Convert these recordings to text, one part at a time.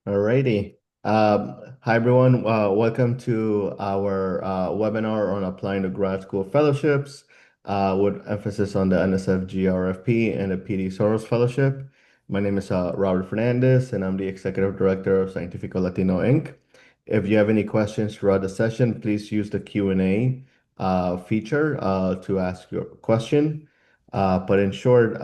Alrighty. Hi everyone. Welcome to our webinar on applying to grad school fellowships, with emphasis on the NSF-GRFP and the P.D. Soros Fellowship. My name is Robert Fernandez, and I'm the Executive Director of Cientifico Latino Inc. If you have any questions throughout the session, please use the Q&A feature to ask your question. But in short,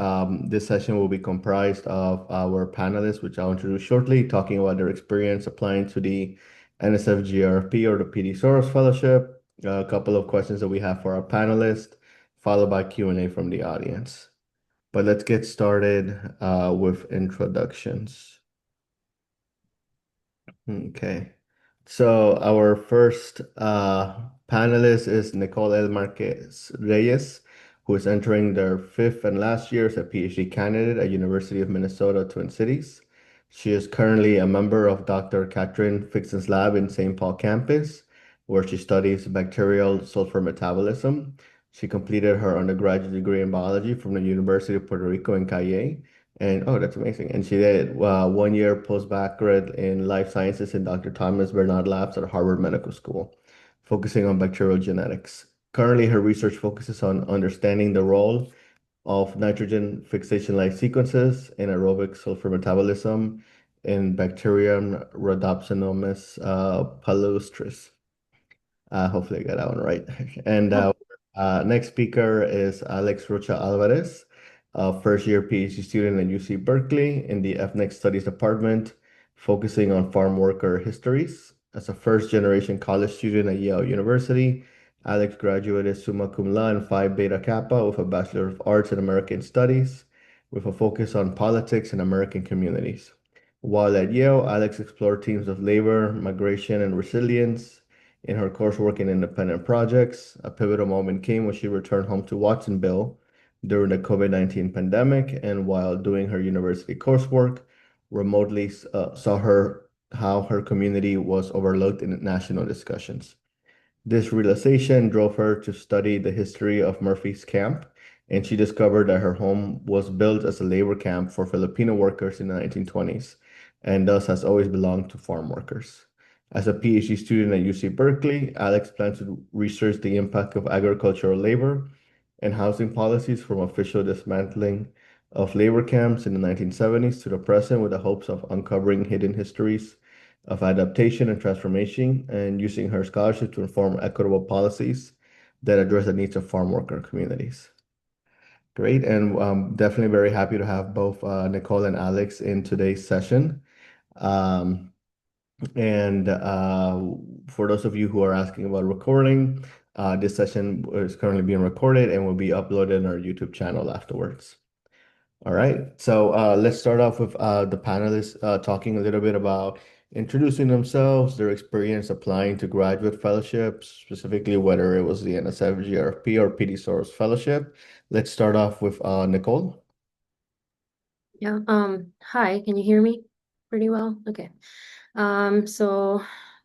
this session will be comprised of our panelists, which I'll introduce shortly, talking about their experience applying to the NSF-GRFP or the PD Soros Fellowship, a couple of questions that we have for our panelists, followed by Q&A from the audience. But let's get started with introductions. Okay. So our first panelist is Nicole Márquez Reyes, who is entering their fifth and last year as a PhD candidate at University of Minnesota Twin Cities. She is currently a member of Dr. Catherine Fixon's lab in St. Paul campus, where she studies bacterial sulfur metabolism. She completed her undergraduate degree in biology from the University of Puerto Rico in Cayey. And oh, that's amazing. And she did 1 year postdoctorate in life sciences in Dr. Thomas Bernard Labs at Harvard Medical School, focusing on bacterial genetics. Currently, her research focuses on understanding the role of nitrogen fixation-like sequences in aerobic sulfur metabolism in Bacterium rhodopsinomus palustris. Hopefully I got that one right. And next speaker is Alex Rocha-Álvarez, a first-year PhD student at UC Berkeley in the Ethnic Studies Department, focusing on farm worker histories. As a first-generation college student at Yale University, Alex graduated summa cum laude and Phi Beta Kappa with a Bachelor of Arts in American Studies, with a focus on politics and American communities. While at Yale, Alex explored themes of labor, migration, and resilience. In her coursework in independent projects, a pivotal moment came when she returned home to Watsonville during the COVID-19 pandemic, and while doing her university coursework, remotely saw how her community was overlooked in national discussions. This realization drove her to study the history of Murphy's Camp, and she discovered that her home was built as a labor camp for Filipino workers in the 1920s, and thus has always belonged to farm workers. As a PhD student at UC Berkeley, Alex plans to research the impact of agricultural labor and housing policies from official dismantling of labor camps in the 1970s to the present, with the hopes of uncovering hidden histories of adaptation and transformation, and using her scholarship to inform equitable policies that address the needs of farm worker communities. Great, and definitely very happy to have both Nicole and Alex in today's session. Um, and for those of you who are asking about recording, this session is currently being recorded and will be uploaded on our YouTube channel afterwards. All right, so let's start off with the panelists talking a little bit about introducing themselves, their experience applying to graduate fellowships, specifically whether it was the NSF-GRFP or PD Soros Fellowship. Let's start off with Nicole. Yeah, hi, can you hear me pretty well? Okay. So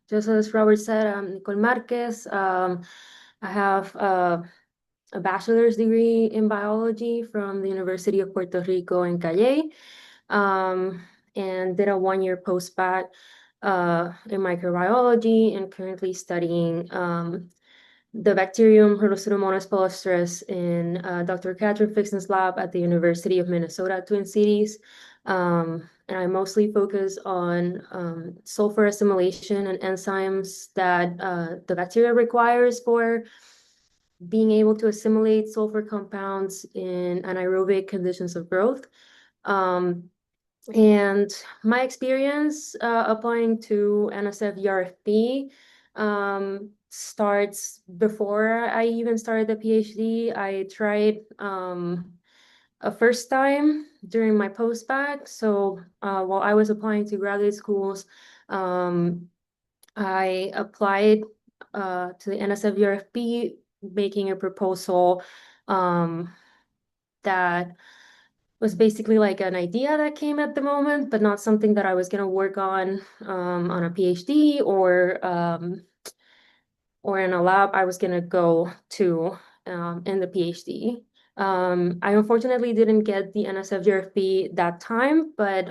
just as Robert said, I'm Nicole Márquez. I have a bachelor's degree in biology from the University of Puerto Rico in Cayey, and did a 1-year post-bac in microbiology, and currently studying the bacterium Rhodopsinomonas palustris in Dr. Catherine Fixon's lab at the University of Minnesota Twin Cities. And I mostly focus on sulfur assimilation and enzymes that the bacteria requires for being able to assimilate sulfur compounds in anaerobic conditions of growth. And my experience applying to NSF-GRFP starts before I even started the PhD. I tried a first time during my post-bac. So while I was applying to graduate schools, I applied to the NSF-GRFP, making a proposal that was basically like an idea that came at the moment, but not something that I was going to work on a PhD or in a lab I was going to go to in the PhD. I unfortunately didn't get the NSF-GRFP that time, but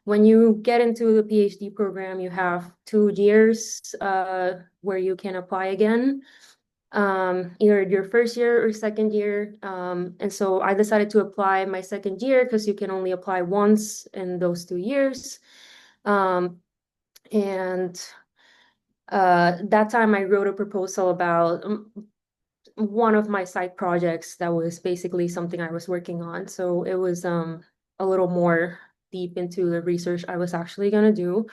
when you get into the PhD program, you have 2 years where you can apply again, either your first year or second year. And so I decided to apply my second year because you can only apply once in those 2 years. And that time I wrote a proposal about one of my side projects that was basically something I was working on. So it was a little more deep into the research I was actually going to do.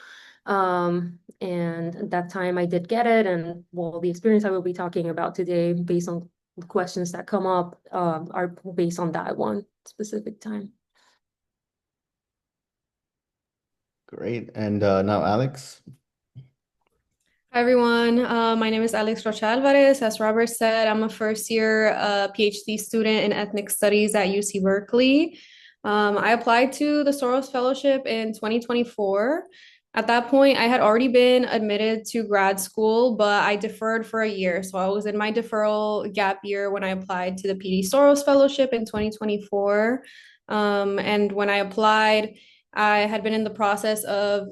And at that time I did get it. And well, the experience I will be talking about today, based on the questions that come up, are based on that one specific time. Great. And now Alex. Hi, everyone. My name is Alex Rocha-Álvarez. As Robert said, I'm a first year PhD student in ethnic studies at UC Berkeley. I applied to the Soros Fellowship in 2024. At that point, I had already been admitted to grad school, but I deferred for a year. So I was in my deferral gap year when I applied to the PD Soros Fellowship in 2024. And when I applied, I had been in the process of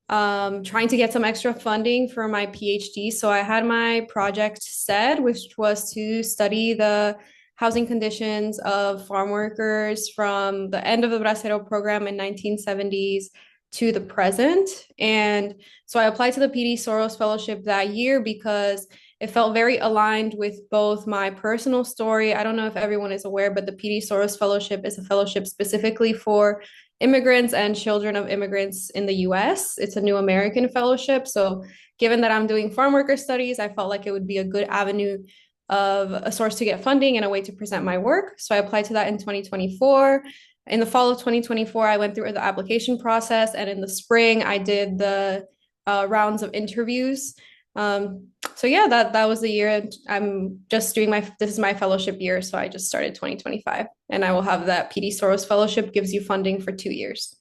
trying to get some extra funding for my PhD. So I had my project set, which was to study the housing conditions of farm workers from the end of the Bracero program in 1970s to the present. And so I applied to the PD Soros Fellowship that year because it felt very aligned with both my personal story. I don't know if everyone is aware, but the PD Soros Fellowship is a fellowship specifically for immigrants and children of immigrants in the US. It's a new American fellowship. So, given that I'm doing farm worker studies, I felt like it would be a good avenue of a source to get funding and a way to present my work. So, I applied to that in 2024. In the fall of 2024, I went through the application process, and in the spring, I did the rounds of interviews. So yeah, that was the year. I'm just doing this is my fellowship year, so I just started 2025, and I will have that PD Soros Fellowship gives you funding for 2 years.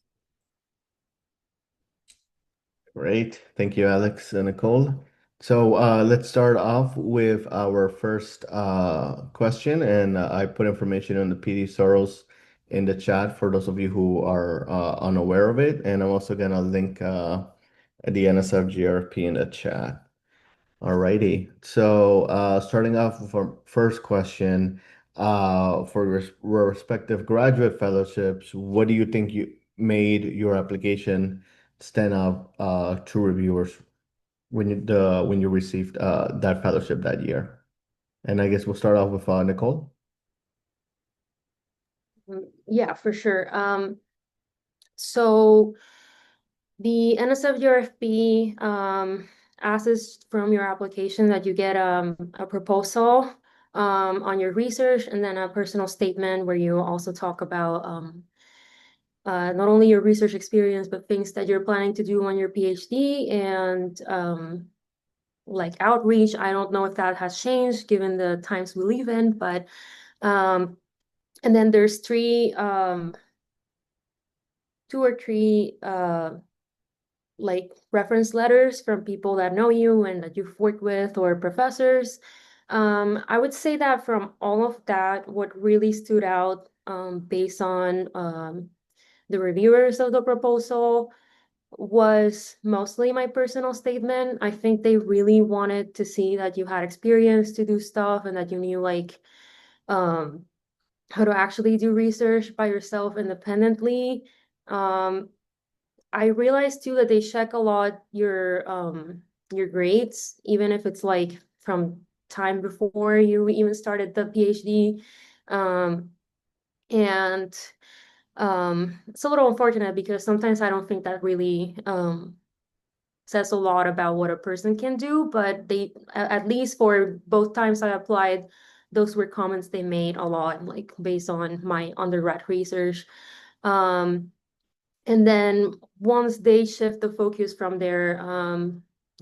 Great. Thank you, Alex and Nicole. So let's start off with our first question. And I put information on the PD Soros in the chat for those of you who are unaware of it. And I'm also going to link the NSF-GRFP in the chat. Alrighty. So starting off with our first question, for respective graduate fellowships, what do you think you made your application stand out to reviewers when you received that fellowship that year? And I guess we'll start off with Nicole. Yeah, for sure. So the NSF-GRFP asks from your application that you get a proposal on your research, and then a personal statement where you also talk about not only your research experience, but things that you're planning to do on your PhD, and like outreach. I don't know if that has changed given the times we live in, but and then there's two or three like reference letters from people that know you and that you've worked with, or professors. I would say that from all of that, what really stood out based on the reviewers of the proposal was mostly my personal statement. I think they really wanted to see that you had experience to do stuff and that you knew like um, how to actually do research by yourself independently. I realized too that they check a lot your grades, even if it's like from time before you even started the PhD. Um, and it's a little unfortunate because sometimes I don't think that really says a lot about what a person can do, but they, at least for both times I applied, those were comments they made a lot, like based on my undergrad research. Um, and then once they shift the focus from there,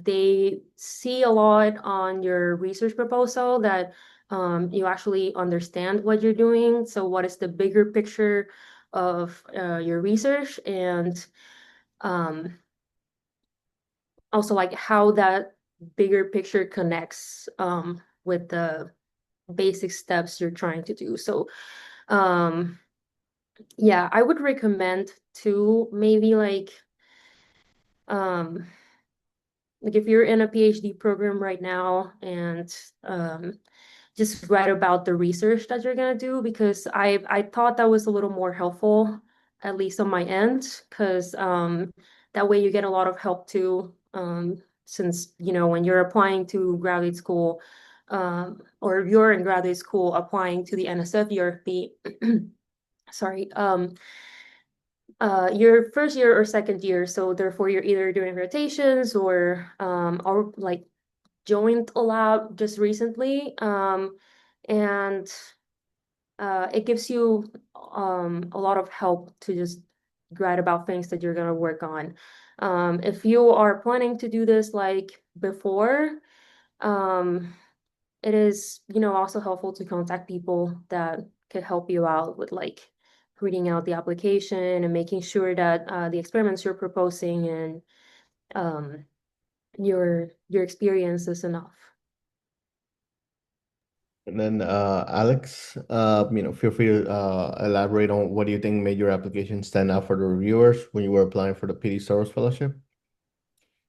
they see a lot on your research proposal that you actually understand what you're doing. So what is the bigger picture of your research, and um, also like how that bigger picture connects with the basic steps you're trying to do. So yeah, I would recommend to maybe like if you're in a PhD program right now and just write about the research that you're gonna do, because I thought that was a little more helpful, at least on my end, because that way you get a lot of help too. Since when you're applying to graduate school, or you're in graduate school applying to the NSF-GRFP, sorry, your first year or second year, so therefore you're either doing rotations or like joined a lab just recently, and it gives you a lot of help to just write about things that you're gonna work on. If you are planning to do this like before, it is also helpful to contact people that could help you out with like reading out the application and making sure that the experiments you're proposing and um, your experience is enough. And then Alex, feel free to elaborate on what do you think made your application stand out for the reviewers when you were applying for the PD Soros Fellowship?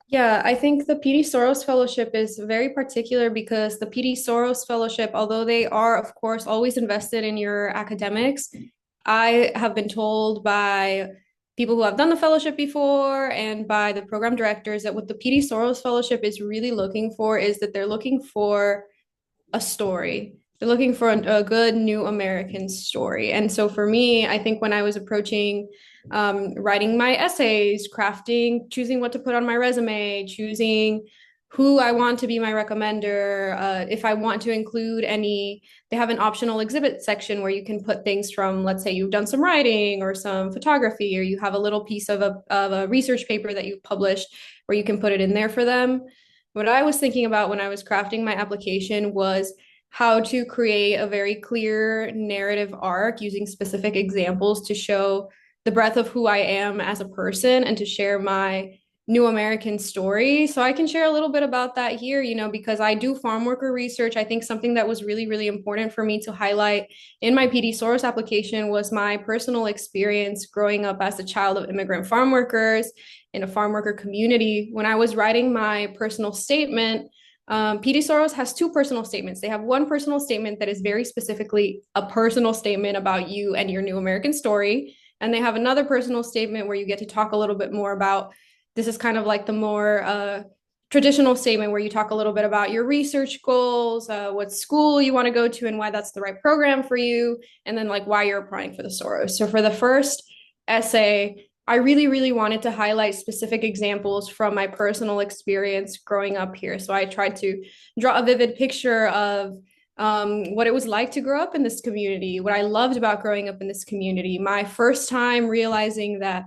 Yeah, I think the PD Soros Fellowship is very particular because the PD Soros Fellowship, although they are, of course, always invested in your academics, I have been told by people who have done the fellowship before and by the program directors that what the PD Soros Fellowship is really looking for is that they're looking for a story. They're looking for a good new American story. And so for me, I think when I was approaching writing my essays, crafting, choosing what to put on my resume, choosing who I want to be my recommender, if I want to include any, they have an optional exhibit section where you can put things from, let's say you've done some writing or some photography, or you have a little piece of a research paper that you've published where you can put it in there for them. What I was thinking about when I was crafting my application was how to create a very clear narrative arc using specific examples to show the breadth of who I am as a person and to share my new American story. So I can share a little bit about that here, because I do farm worker research. I think something that was really, really important for me to highlight in my PD Soros application was my personal experience growing up as a child of immigrant farm workers in a farm worker community. When I was writing my personal statement, PD Soros has two personal statements. They have one personal statement that is very specifically a personal statement about you and your new American story. And they have another personal statement where you get to talk a little bit more about this is kind of like the more traditional statement where you talk a little bit about your research goals, what school you want to go to and why that's the right program for you, and then like why you're applying for the Soros. So for the first essay, I really, really wanted to highlight specific examples from my personal experience growing up here. So I tried to draw a vivid picture of what it was like to grow up in this community, what I loved about growing up in this community, my first time realizing that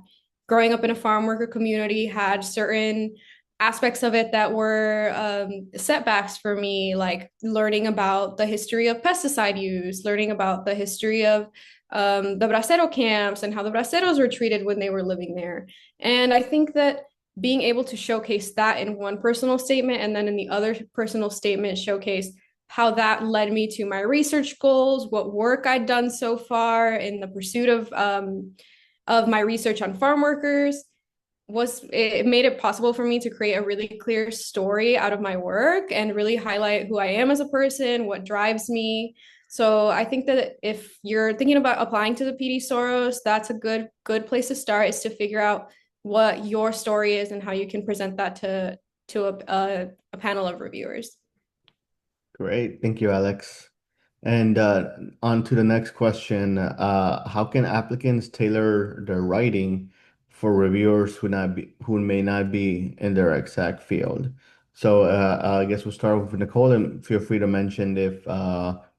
growing up in a farm worker community had certain aspects of it that were setbacks for me, like learning about the history of pesticide use, learning about the history of the bracero camps and how the braceros were treated when they were living there. And I think that being able to showcase that in one personal statement and then in the other personal statement showcase how that led me to my research goals, what work I'd done so far in the pursuit of my research on farm workers, it made it possible for me to create a really clear story out of my work and really highlight who I am as a person, what drives me. So I think that if you're thinking about applying to the PD Soros, that's a good place to start, is to figure out what your story is and how you can present that to a panel of reviewers. Great. Thank you, Alex. And on to the next question. How can applicants tailor their writing for reviewers who may not be in their exact field? So I guess we'll start with Nicole, and feel free to mention if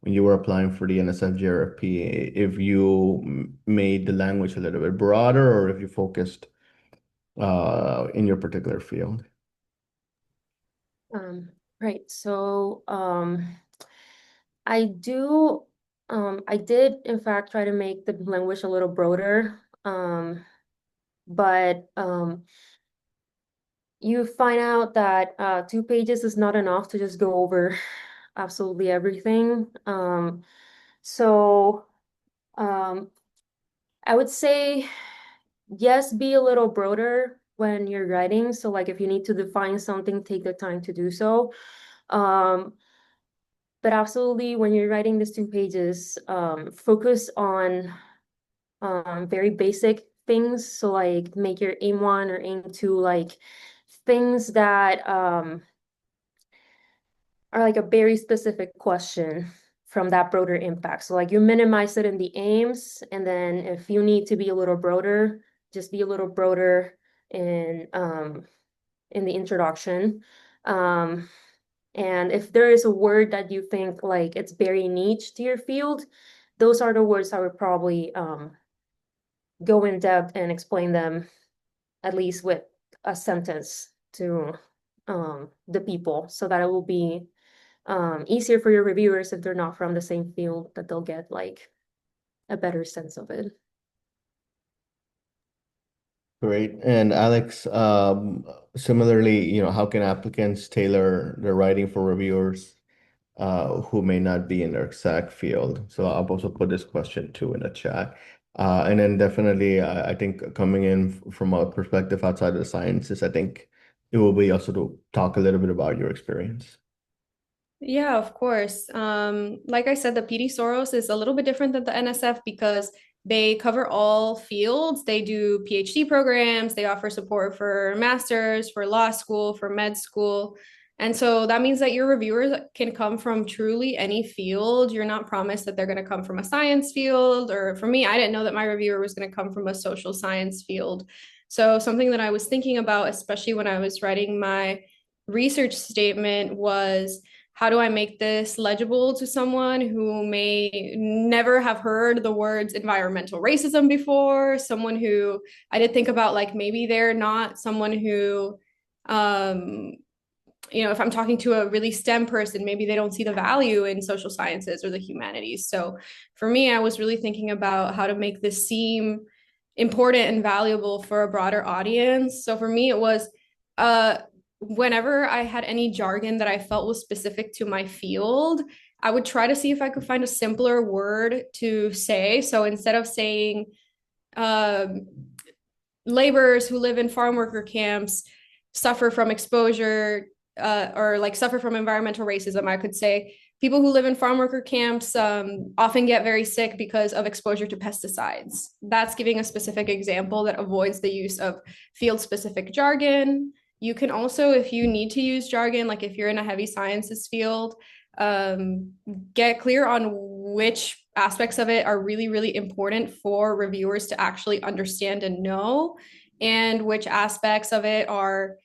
when you were applying for the NSF-GRFP, if you made the language a little bit broader or if you focused in your particular field. Right. So I do I did in fact try to make the language a little broader. But you find out that 2 pages is not enough to just go over absolutely everything. So I would say yes, be a little broader when you're writing. So like if you need to define something, take the time to do so. But absolutely, when you're writing these 2 pages, focus on very basic things. So like make your aim 1 or aim 2 like things that are like a very specific question from that broader impact. So like you minimize it in the aims, and then if you need to be a little broader, just be a little broader in the introduction. And if there is a word that you think like it's very niche to your field, those are the words I would probably go in depth and explain them at least with a sentence to the people, so that it will be easier for your reviewers if they're not from the same field, that they'll get like a better sense of it. Great. And Alex, similarly, how can applicants tailor their writing for reviewers who may not be in their exact field? So I'll also put this question too in the chat. And then definitely, I think coming in from a perspective outside of the sciences, I think it will be also to talk a little bit about your experience. Yeah, of course. Like I said, the PD Soros is a little bit different than the NSF because they cover all fields. They do PhD programs, they offer support for masters, for law school, for med school. And so that means that your reviewers can come from truly any field. You're not promised that they're going to come from a science field, or for me, I didn't know that my reviewer was going to come from a social science field. So something that I was thinking about, especially when I was writing my research statement, was how do I make this legible to someone who may never have heard the words environmental racism before? Someone who I did think about, like, maybe they're not someone who, if I'm talking to a really STEM person, maybe they don't see the value in social sciences or the humanities. So for me, I was really thinking about how to make this seem important and valuable for a broader audience. So for me, it was whenever I had any jargon that I felt was specific to my field, I would try to see if I could find a simpler word to say. So instead of saying um, laborers who live in farm worker camps suffer from exposure or like suffer from environmental racism, I could say people who live in farm worker camps often get very sick because of exposure to pesticides. That's giving a specific example that avoids the use of field specific jargon. You can also, if you need to use jargon, like if you're in a heavy sciences field, get clear on which aspects of it are really, really important for reviewers to actually understand and know, and which aspects of it are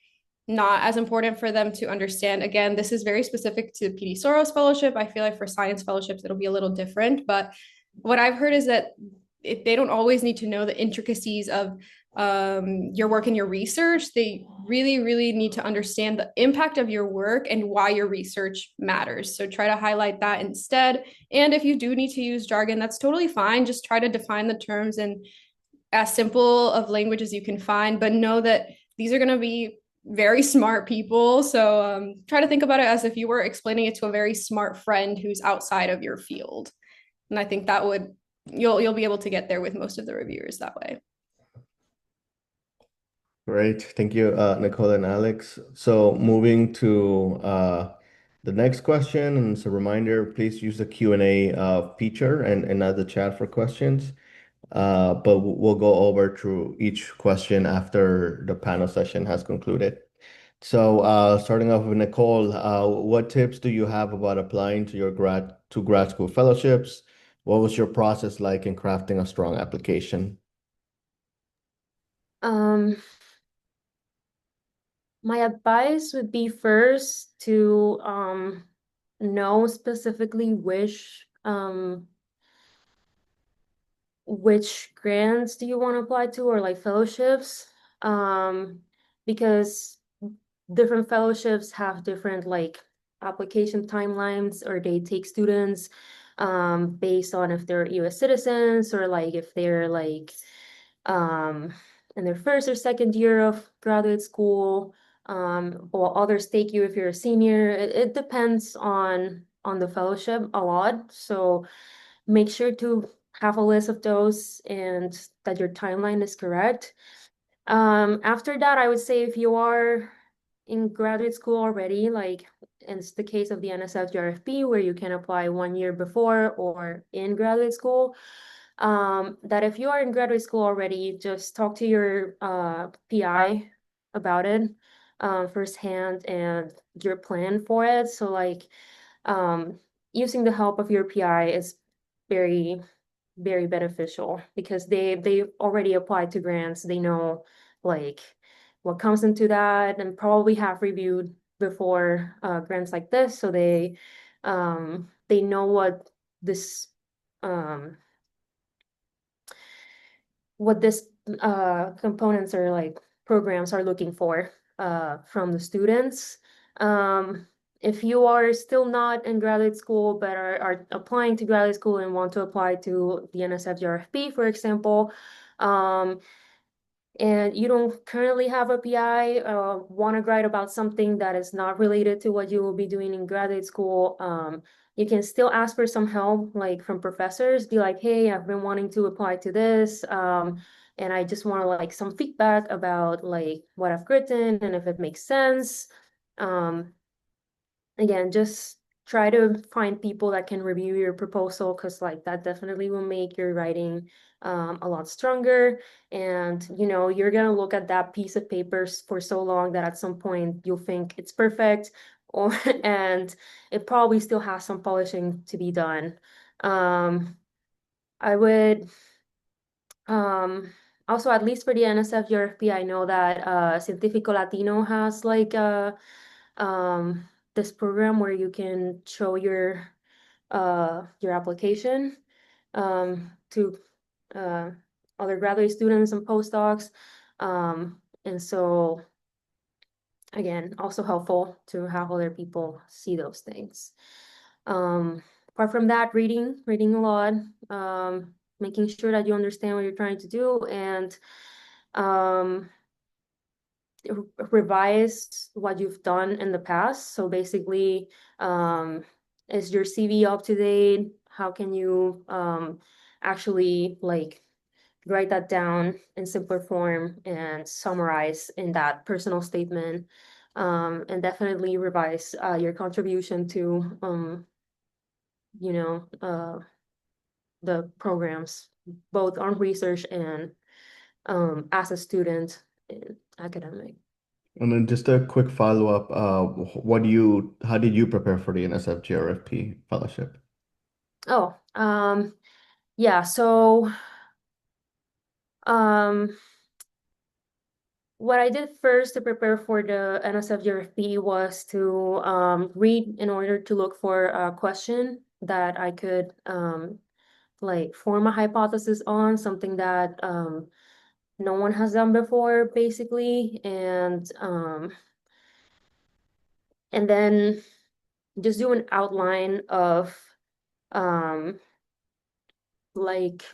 not as important for them to understand. Again, this is very specific to PD Soros Fellowship. I feel like for science fellowships, it'll be a little different. But what I've heard is that they don't always need to know the intricacies of your work and your research. They really, really need to understand the impact of your work and why your research matters. So try to highlight that instead. And if you do need to use jargon, that's totally fine. Just try to define the terms in as simple of language as you can find, but know that these are going to be very smart people. So try to think about it as if you were explaining it to a very smart friend who's outside of your field. And I think that would you'll be able to get there with most of the reviewers that way. Great. Thank you, Nicole and Alex. So moving to the next question, and as a reminder, please use the Q&A feature and not the chat for questions. But we'll go over through each question after the panel session has concluded. So starting off with Nicole, what tips do you have about applying to your grad school fellowships? What was your process like in crafting a strong application? My advice would be first to know specifically which grants do you want to apply to, or like fellowships, because different fellowships have different like application timelines, or they take students based on if they're US citizens, or like if they're like in their first or second year of graduate school, while others take you if you're a senior. It depends on on the fellowship a lot. So make sure to have a list of those and that your timeline is correct. After that, I would say if you are in graduate school already, like it's the case of the NSF-GRFP, where you can apply 1 year before or in graduate school, that if you are in graduate school already, just talk to your PI about it firsthand and your plan for it. So like using the help of your PI is very, very beneficial because they already applied to grants. They know like what comes into that and probably have reviewed before grants like this. So they know this um what this components or like programs are looking for from the students. If you are still not in graduate school but are applying to graduate school and want to apply to the NSF-GRFP, for example, and you don't currently have a PI, want to write about something that is not related to what you will be doing in graduate school, you can still ask for some help, like from professors. Be like, hey, I've been wanting to apply to this, and I just want like some feedback about like what I've written and if it makes sense. Again, just try to find people that can review your proposal because like that definitely will make your writing a lot stronger. And you're gonna look at that piece of paper for so long that at some point you'll think it's perfect, or and it probably still has some polishing to be done. I would also, at least for the NSF-GRFP, I know that Cientifico Latino has like this program where you can show your application to uh, other graduate students and postdocs. And so again, also helpful to have other people see those things. Apart from that, reading a lot, making sure that you understand what you're trying to do, and revise what you've done in the past. So basically, is your CV up to date? How can you actually like write that down in simpler form and summarize in that personal statement? And definitely revise your contribution to the programs, both on research and as a student in academic. And then just a quick follow-up, how did you prepare for the NSF-GRFP fellowship? Oh, yeah, so um what I did first to prepare for the NSF-GRFP was to read in order to look for a question that I could like form a hypothesis on, something that no one has done before, basically, and then just do an outline of um like,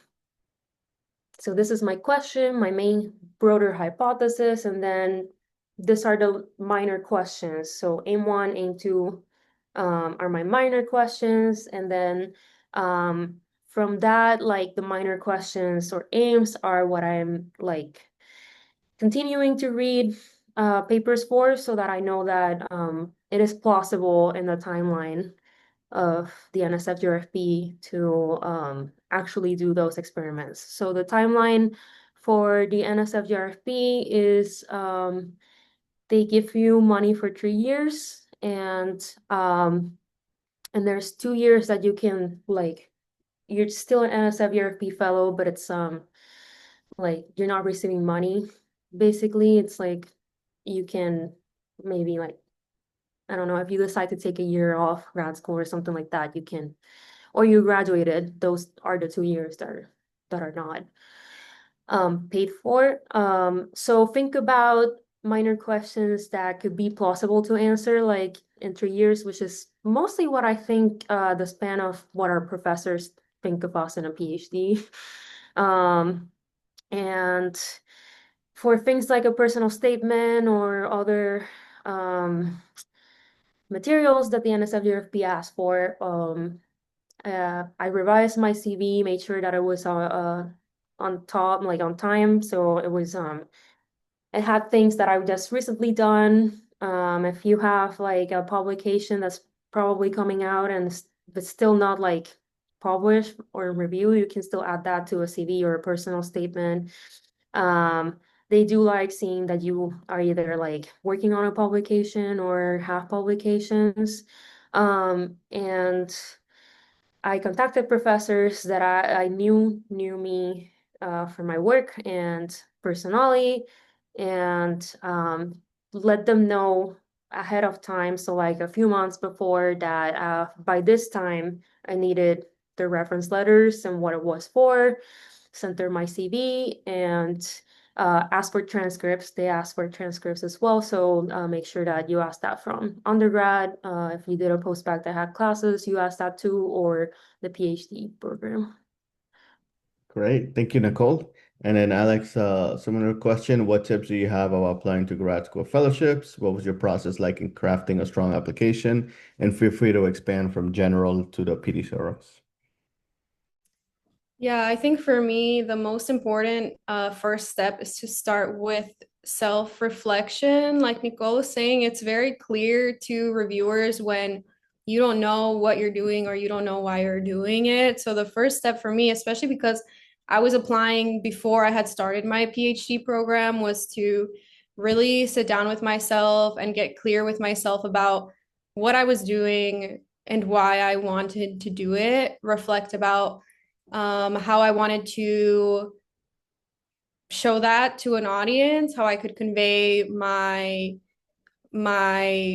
so this is my question, my main broader hypothesis, and then these are the minor questions. So aim one, aim two are my minor questions, and then from that, like the minor questions or aims are what I'm like continuing to read papers for, so that I know that it is plausible in the timeline of the NSF-GRFP to actually do those experiments. So the timeline for the NSF-GRFP is they give you money for 3 years, and there's 2 years that you can like, you're still an NSF-GRFP fellow, but it's like you're not receiving money. Basically, it's like you can maybe like, I don't know, if you decide to take a year off grad school or something like that, you can, or you graduated, those are the 2 years that are not paid for. So think about minor questions that could be plausible to answer, like in 3 years, which is mostly what I think the span of what our professors think of us in a PhD. And for things like a personal statement or other materials that the NSF-GRFP asked for. I revised my CV, made sure that it was on top, like on time. So it was it had things that I've just recently done. If you have like a publication that's probably coming out but still not like published or reviewed, you can still add that to a CV or a personal statement. They do like seeing that you are either like working on a publication or have publications. And I contacted professors that I knew me for my work and personally, and let them know ahead of time. So like a few months before that, by this time I needed the reference letters and what it was for, sent them my CV, and ask for transcripts. They ask for transcripts as well. So make sure that you ask that from undergrad. If you did a postbac that had classes, you ask that too, or the PhD program. Great. Thank you, Nicole. And then Alex, similar question. What tips do you have about applying to grad school fellowships? What was your process like in crafting a strong application? And feel free to expand from general to the PD Soros. Yeah, I think for me, the most important first step is to start with self-reflection. Like Nicole was saying, it's very clear to reviewers when you don't know what you're doing or you don't know why you're doing it. So the first step for me, especially because I was applying before I had started my PhD program, was to really sit down with myself and get clear with myself about what I was doing and why I wanted to do it, reflect about how I wanted to show that to an audience, how I could convey my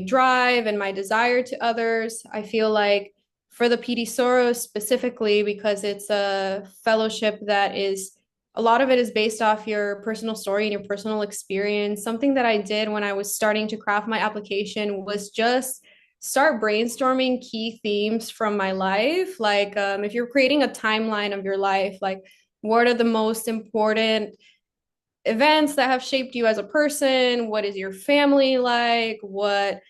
drive and my desire to others. I feel like for the PD Soros specifically, because it's a fellowship that is a lot of it is based off your personal story and your personal experience. Something that I did when I was starting to craft my application was just start brainstorming key themes from my life. Like if you're creating a timeline of your life, like what are the most important events that have shaped you as a person? What is your family like? What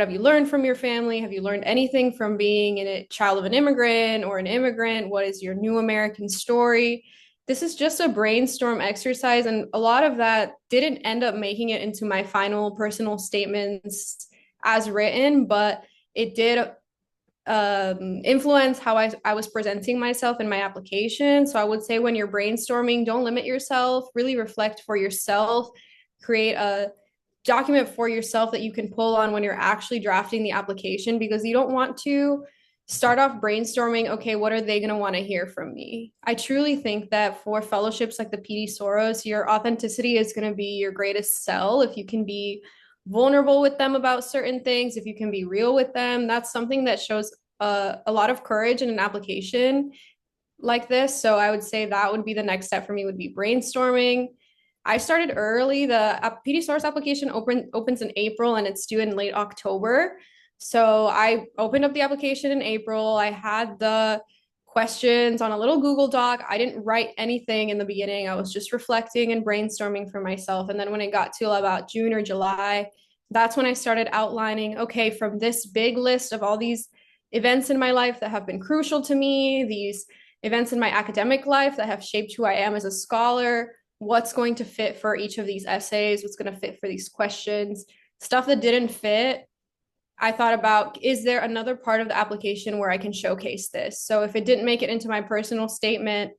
have you learned from your family? Have you learned anything from being a child of an immigrant or an immigrant? What is your new American story? This is just a brainstorm exercise, and a lot of that didn't end up making it into my final personal statements as written, but it did influence how I was presenting myself in my application. So I would say when you're brainstorming, don't limit yourself, really reflect for yourself, create a document for yourself that you can pull on when you're actually drafting the application, because you don't want to start off brainstorming, okay, what are they going to want to hear from me? I truly think that for fellowships like the PD Soros, your authenticity is going to be your greatest sell. If you can be vulnerable with them about certain things, if you can be real with them, that's something that shows a lot of courage in an application like this. So I would say that would be the next step for me, would be brainstorming. I started early. The PD Source application opens in April and it's due in late October. So I opened up the application in April. I had the questions on a little Google Doc. I didn't write anything in the beginning. I was just reflecting and brainstorming for myself. And then when it got to about June or July, that's when I started outlining, okay, from this big list of all these events in my life that have been crucial to me, these events in my academic life that have shaped who I am as a scholar, what's going to fit for each of these essays, what's going to fit for these questions. Stuff that didn't fit, I thought about, is there another part of the application where I can showcase this? So if it didn't make it into my personal statement,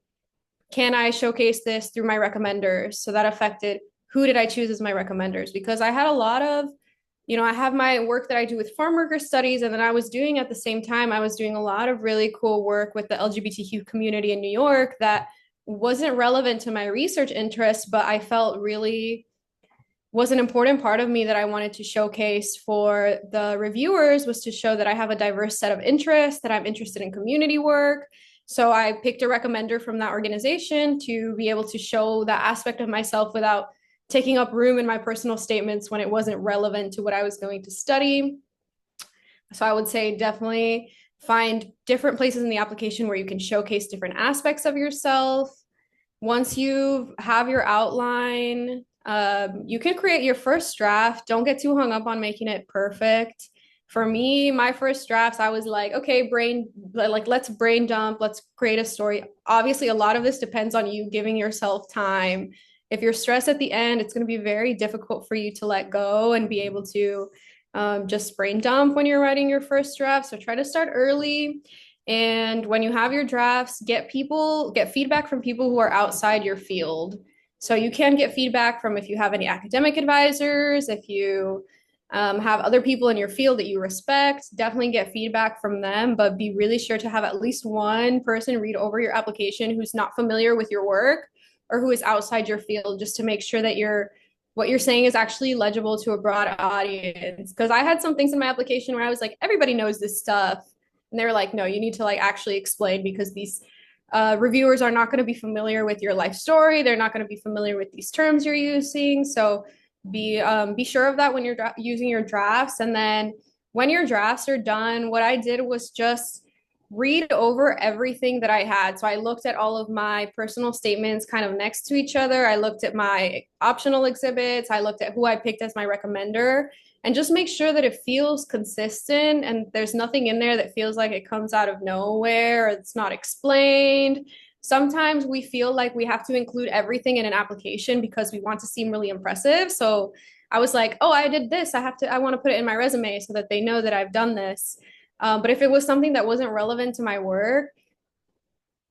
can I showcase this through my recommenders? So that affected who did I choose as my recommenders? Because I had a lot of, I have my work that I do with farm worker studies, and then I was doing at the same time, I was doing a lot of really cool work with the LGBTQ community in New York that wasn't relevant to my research interests, but I felt really was an important part of me that I wanted to showcase for the reviewers, was to show that I have a diverse set of interests, that I'm interested in community work. So I picked a recommender from that organization to be able to show that aspect of myself without taking up room in my personal statements when it wasn't relevant to what I was going to study. So I would say definitely find different places in the application where you can showcase different aspects of yourself. Once you have your outline, you can create your first draft. Don't get too hung up on making it perfect. For me, my first drafts, I was like, okay, let's brain dump, let's create a story. Obviously, a lot of this depends on you giving yourself time. If you're stressed at the end, it's going to be very difficult for you to let go and be able to just brain dump when you're writing your first draft. So try to start early. And when you have your drafts, get feedback from people who are outside your field. So you can get feedback from if you have any academic advisors, if you have other people in your field that you respect, definitely get feedback from them, but be really sure to have at least one person read over your application who's not familiar with your work or who is outside your field, just to make sure that what you're saying is actually legible to a broad audience. Because I had some things in my application where I was like, everybody knows this stuff. And they were like, no, you need to like actually explain, because these reviewers are not going to be familiar with your life story. They're not going to be familiar with these terms you're using. So be sure of that when you're using your drafts. And then when your drafts are done, what I did was just read over everything that I had. So I looked at all of my personal statements kind of next to each other. I looked at my optional exhibits. I looked at who I picked as my recommender, and just make sure that it feels consistent and there's nothing in there that feels like it comes out of nowhere or it's not explained. Sometimes we feel like we have to include everything in an application because we want to seem really impressive. So I was like, oh, I did this. I want to put it in my resume so that they know that I've done this. But if it was something that wasn't relevant to my work,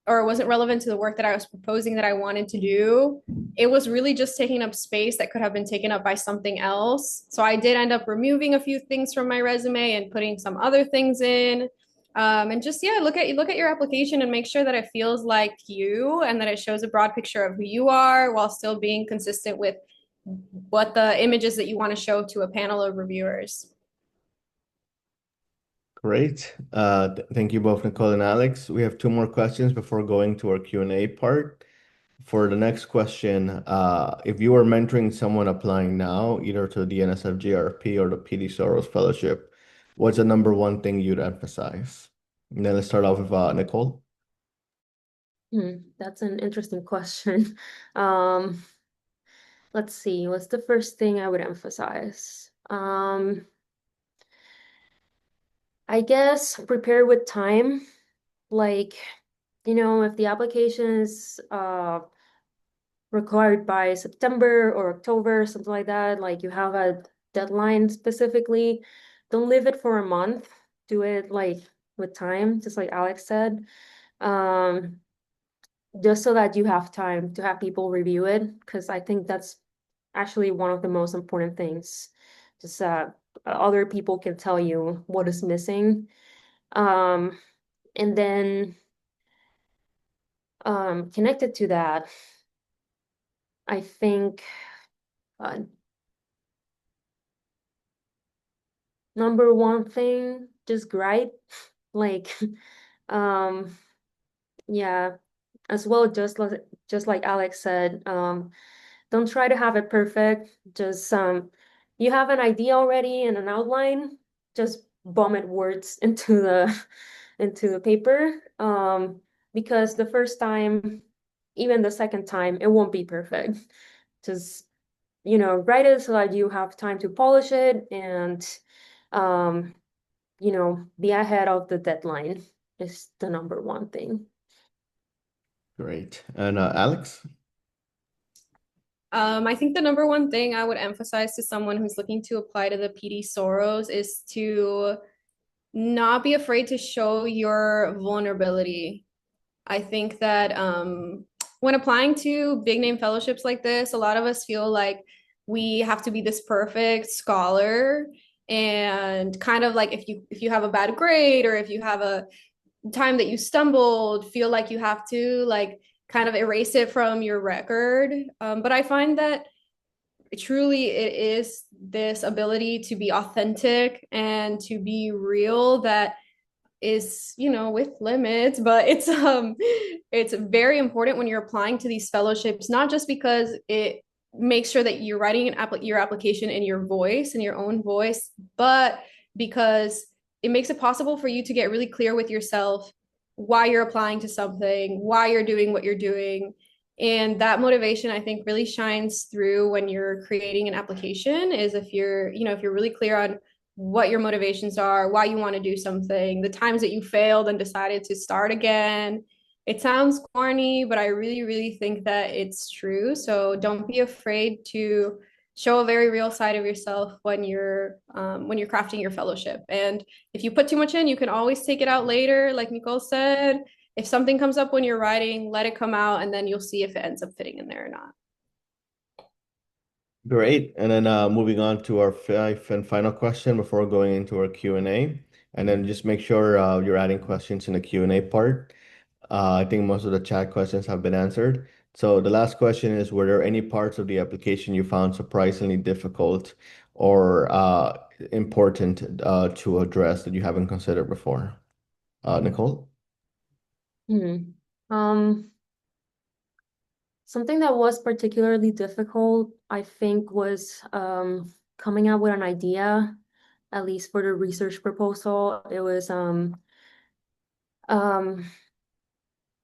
or it wasn't relevant to the work that I was proposing that I wanted to do, it was really just taking up space that could have been taken up by something else. So I did end up removing a few things from my resume and putting some other things in. And just, yeah, look at your application and make sure that it feels like you and that it shows a broad picture of who you are while still being consistent with what the images that you want to show to a panel of reviewers. Great. Thank you both, Nicole and Alex. We have two more questions before going to our Q&A part. For the next question, if you are mentoring someone applying now, either to the NSF-GRFP or the PD Soros Fellowship, what's the number one thing you'd emphasize? And then let's start off with Nicole. That's an interesting question. Um, let's see, what's the first thing I would emphasize? I guess prepare with time. Like, if the application is required by September or October, something like that, like you have a deadline specifically, don't leave it for a month. Do it like with time, just like Alex said. Just so that you have time to have people review it, because I think that's actually one of the most important things. Just other people can tell you what is missing. And then connected to that, I think number one thing, just write. Like, yeah, as well, just like Alex said, don't try to have it perfect. Just you have an idea already and an outline, just vomit words into the paper. Because the first time, even the second time, it won't be perfect. Just write it so that you have time to polish it and be ahead of the deadline is the number one thing. Great. And Alex? I think the number one thing I would emphasize to someone who's looking to apply to the PD Soros is to not be afraid to show your vulnerability. I think that when applying to big name fellowships like this, a lot of us feel like we have to be this perfect scholar, and kind of like if you have a bad grade or if you have a time that you stumbled, feel like you have to like kind of erase it from your record. But I find that truly it is this ability to be authentic and to be real that is, with limits, but it's very important when you're applying to these fellowships, not just because it makes sure that you're writing your application in your voice, in your own voice, but because it makes it possible for you to get really clear with yourself why you're applying to something, why you're doing what you're doing. And that motivation, I think, really shines through when you're creating an application, is if you're really clear on what your motivations are, why you want to do something, the times that you failed and decided to start again. It sounds corny, but I really, really think that it's true. So don't be afraid to show a very real side of yourself when you're crafting your fellowship. And if you put too much in, you can always take it out later. Like Nicole said, if something comes up when you're writing, let it come out, and then you'll see if it ends up fitting in there or not. Great. And then moving on to our fifth and final question before going into our Q&A. And then just make sure you're adding questions in the Q&A part. I think most of the chat questions have been answered. So the last question is, were there any parts of the application you found surprisingly difficult or important to address that you haven't considered before? Nicole? Hmm. Um, Something that was particularly difficult, I think, was coming up with an idea, at least for the research proposal. It was um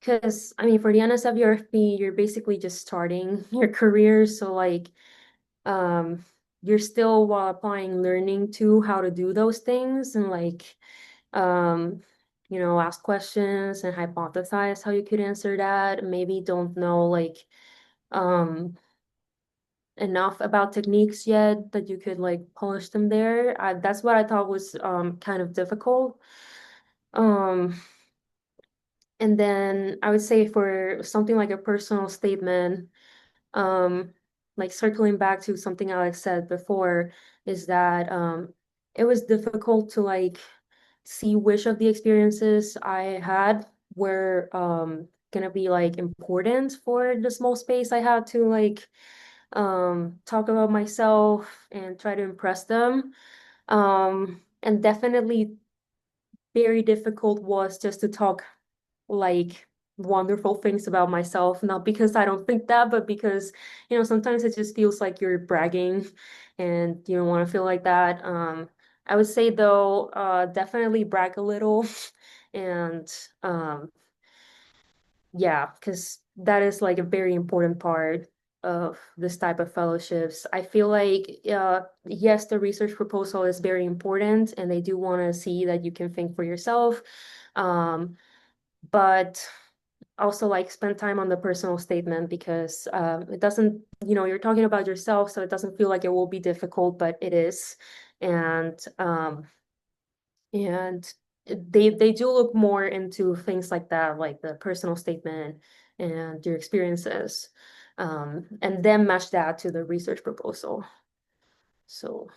because I mean for the NSF-GRFP, you're basically just starting your career, so like um you're still while applying learning to how to do those things and like um ask questions and hypothesize how you could answer that. Maybe don't know like um enough about techniques yet that you could like polish them there. That's what I thought was kind of difficult. Um, and then I would say for something like a personal statement, um, like circling back to something Alex said before, is that it was difficult to like see which of the experiences I had were gonna be like important for the small space I had to like talk about myself and try to impress them. And definitely very difficult was just to talk like wonderful things about myself, not because I don't think that, but because, sometimes it just feels like you're bragging and you don't want to feel like that. I would say though, definitely brag a little and yeah, because that is like a very important part of this type of fellowships. I feel like, yes, the research proposal is very important and they do want to see that you can think for yourself. But also like spend time on the personal statement because it doesn't, you're talking about yourself, so it doesn't feel like it will be difficult, but it is. And they do look more into things like that, like the personal statement and your experiences, and then match that to the research proposal. So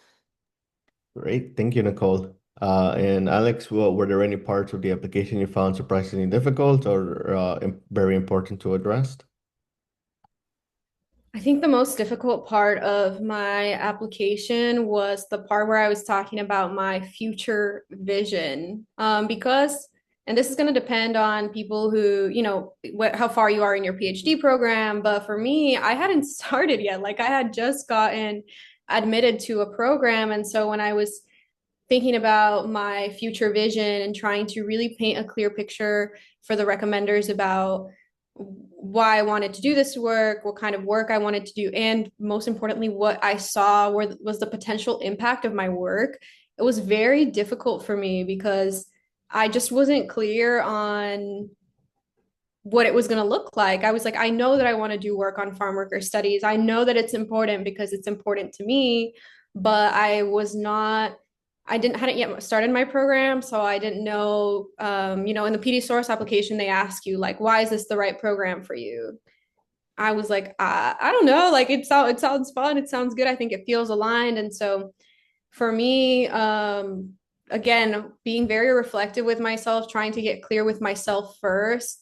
Great. Thank you, Nicole. And Alex, well, were there any parts of the application you found surprisingly difficult or very important to address? I think the most difficult part of my application was the part where I was talking about my future vision. Because, and this is going to depend on people who, how far you are in your PhD program. But for me, I hadn't started yet. Like I had just gotten admitted to a program. And so when I was thinking about my future vision and trying to really paint a clear picture for the recommenders about why I wanted to do this work, what kind of work I wanted to do, and most importantly, what I saw was the potential impact of my work. It was very difficult for me because I just wasn't clear on what it was going to look like. I was like, I know that I want to do work on farm worker studies. I know that it's important because it's important to me, but hadn't yet started my program. So I didn't know, in the PD Soros application, they ask you like, why is this the right program for you? I was like, I don't know. Like it sounds fun. It sounds good. I think it feels aligned. And so for me, again, being very reflective with myself, trying to get clear with myself first,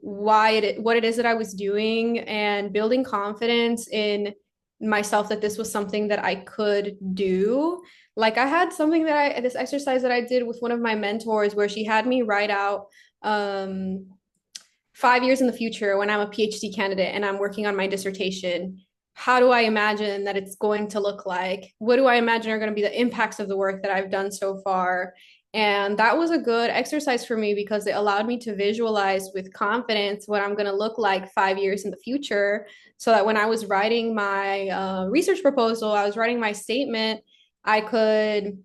what it is that I was doing, and building confidence in myself that this was something that I could do. Like I had something this exercise that I did with one of my mentors where she had me write out 5 years in the future when I'm a PhD candidate and I'm working on my dissertation. How do I imagine that it's going to look like? What do I imagine are going to be the impacts of the work that I've done so far? And that was a good exercise for me because it allowed me to visualize with confidence what I'm going to look like 5 years in the future. So that when I was writing my research proposal, I was writing my statement, I could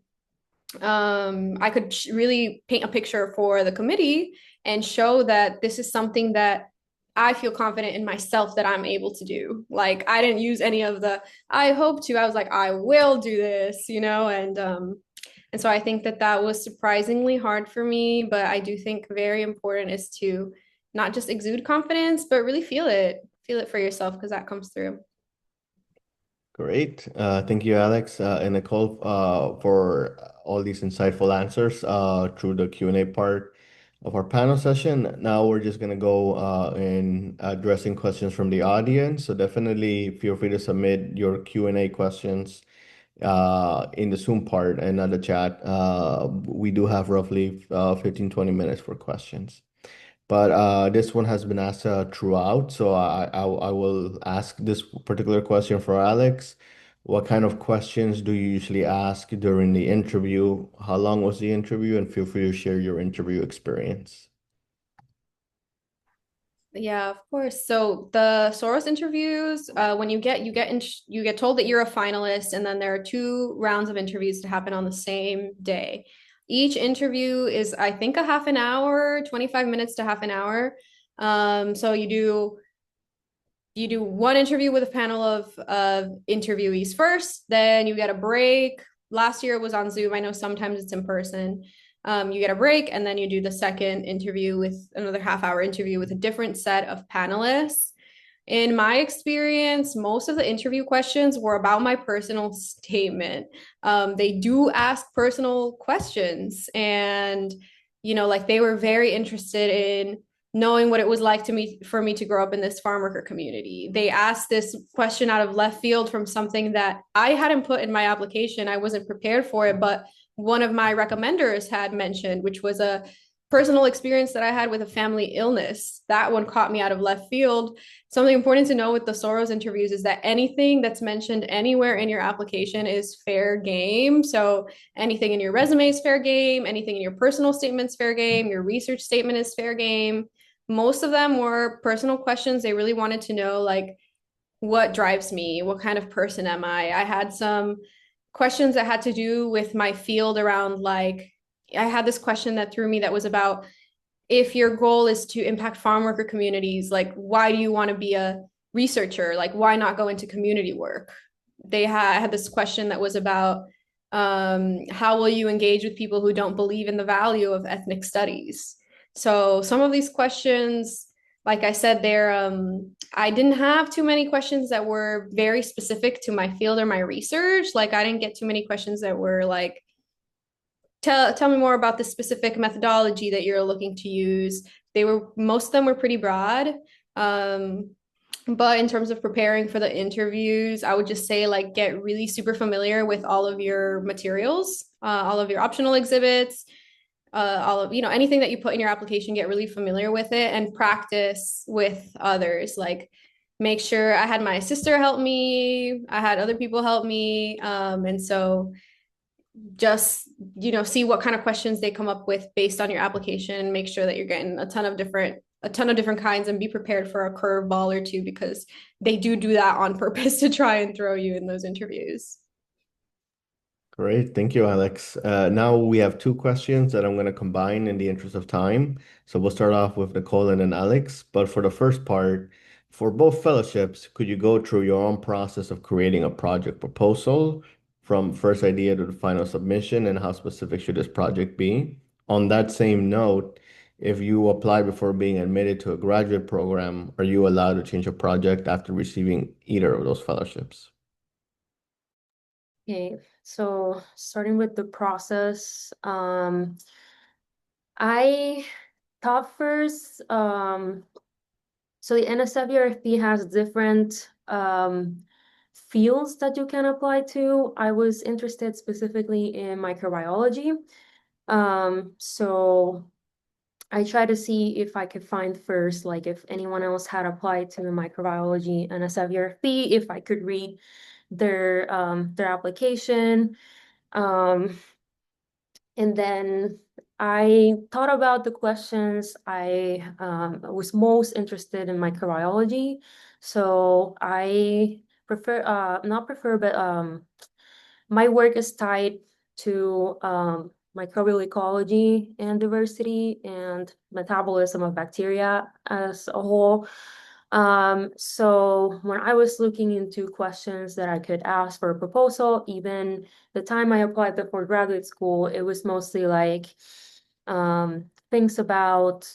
I could really paint a picture for the committee and show that this is something that I feel confident in myself that I'm able to do. Like I didn't use any of the I hope to. I was like, I will do this, and so I think that that was surprisingly hard for me, but I do think very important is to not just exude confidence, but really feel it for yourself because that comes through. Great. Thank you, Alex and Nicole, for all these insightful answers through the Q&A part of our panel session. Now we're just going to go in addressing questions from the audience. So definitely feel free to submit your Q&A questions in the Zoom part and not the chat. We do have roughly 15-20 minutes for questions. But this one has been asked throughout, so I will ask this particular question for Alex. What kind of questions do you usually ask during the interview? How long was the interview? And feel free to share your interview experience. Yeah, of course. So the Soros interviews, when you get told that you're a finalist, and then there are two rounds of interviews to happen on the same day. Each interview is, I think, a half an hour, 25 minutes to half an hour. So you do one interview with a panel of interviewees first, then you get a break. Last year it was on Zoom. I know sometimes it's in person. You get a break, and then you do the second interview with another half-hour interview with a different set of panelists. In my experience, most of the interview questions were about my personal statement. They do ask personal questions, and like they were very interested in knowing what it was like for me to grow up in this farm worker community. They asked this question out of left field from something that I hadn't put in my application. I wasn't prepared for it, but one of my recommenders had mentioned, which was a personal experience that I had with a family illness. That one caught me out of left field. Something important to know with the Soros interviews is that anything that's mentioned anywhere in your application is fair game. So anything in your resume is fair game, anything in your personal statement is fair game, your research statement is fair game. Most of them were personal questions. They really wanted to know, like, what drives me? What kind of person am I? I had some questions that had to do with my field around, like, I had this question that threw me that was about, if your goal is to impact farm worker communities, like, why do you want to be a researcher? Like, why not go into community work? I had this question that was about, how will you engage with people who don't believe in the value of ethnic studies? So some of these questions, like I said, I didn't have too many questions that were very specific to my field or my research. Like I didn't get too many questions that were like, tell me more about the specific methodology that you're looking to use. Most of them were pretty broad. But in terms of preparing for the interviews, I would just say, like, get really super familiar with all of your materials, all of your optional exhibits, all of, anything that you put in your application, get really familiar with it and practice with others. Like, make sure I had my sister help me, I had other people help me. And so just, see what kind of questions they come up with based on your application, make sure that you're getting a ton of different kinds, and be prepared for a curveball or two, because they do that on purpose to try and throw you in those interviews. Great. Thank you, Alex. Now we have two questions that I'm going to combine in the interest of time. So we'll start off with Nicole and then Alex. But for the first part, for both fellowships, could you go through your own process of creating a project proposal from first idea to the final submission, and how specific should this project be? On that same note, if you apply before being admitted to a graduate program, are you allowed to change a project after receiving either of those fellowships? Okay, so starting with the process, I thought first, so the NSF-GRFP has different fields that you can apply to. I was interested specifically in microbiology. So I tried to see if I could find first, like if anyone else had applied to the microbiology NSF-GRFP, if I could read their application. And then I thought about the questions. I was most interested in microbiology. So I prefer, not prefer, but my work is tied to microbial ecology and diversity and metabolism of bacteria as a whole. So when I was looking into questions that I could ask for a proposal, even the time I applied for graduate school, it was mostly like things about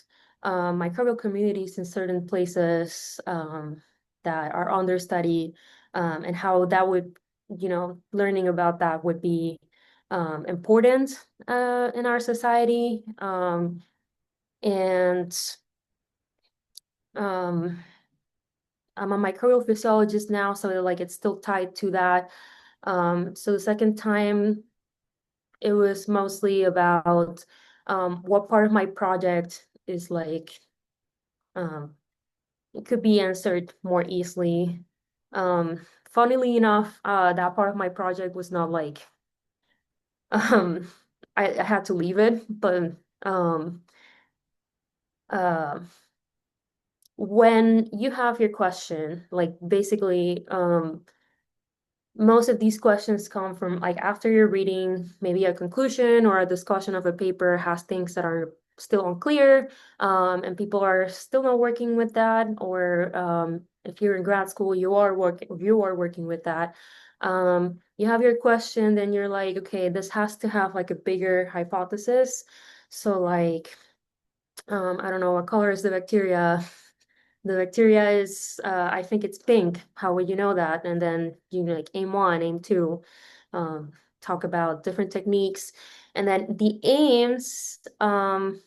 microbial communities in certain places that are understudied, and how that would, learning about that would be important in our society. And I'm a microbial physiologist now, so like it's still tied to that. So the second time, it was mostly about what part of my project is like it could be answered more easily. Funnily enough, that part of my project was not like um I had to leave it, but uh when you have your question, like basically most of these questions come from like after you're reading maybe a conclusion or a discussion of a paper has things that are still unclear, and people are still not working with that, or if you're in grad school, you are working with that. You have your question, then you're like, okay, this has to have like a bigger hypothesis. So like, I don't know, what color is the bacteria? The bacteria is, I think it's pink. How would you know that? And then you like aim one, aim two, um, talk about different techniques. And then the aims, the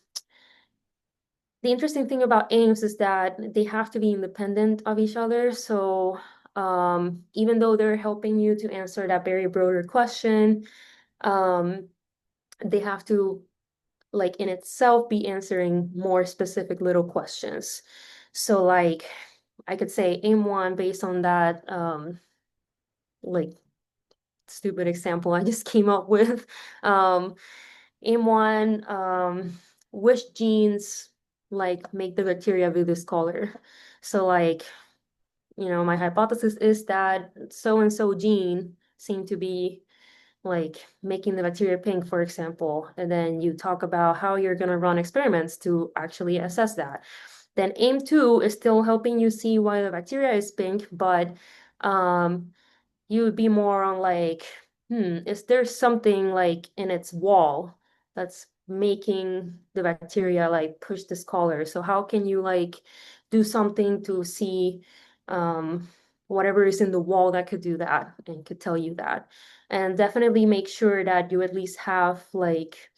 interesting thing about aims is that they have to be independent of each other. So even though they're helping you to answer that very broader question, um, they have to like in itself be answering more specific little questions. So like I could say aim one based on that like stupid example I just came up with. Um aim one, which genes like make the bacteria blue this color. So like, my hypothesis is that so and so gene seem to be like making the bacteria pink, for example, and then you talk about how you're going to run experiments to actually assess that. Then aim two is still helping you see why the bacteria is pink, but you would be more on like, is there something like in its wall that's making the bacteria like push this color? So how can you like do something to see whatever is in the wall that could do that and could tell you that? And definitely make sure that you at least have like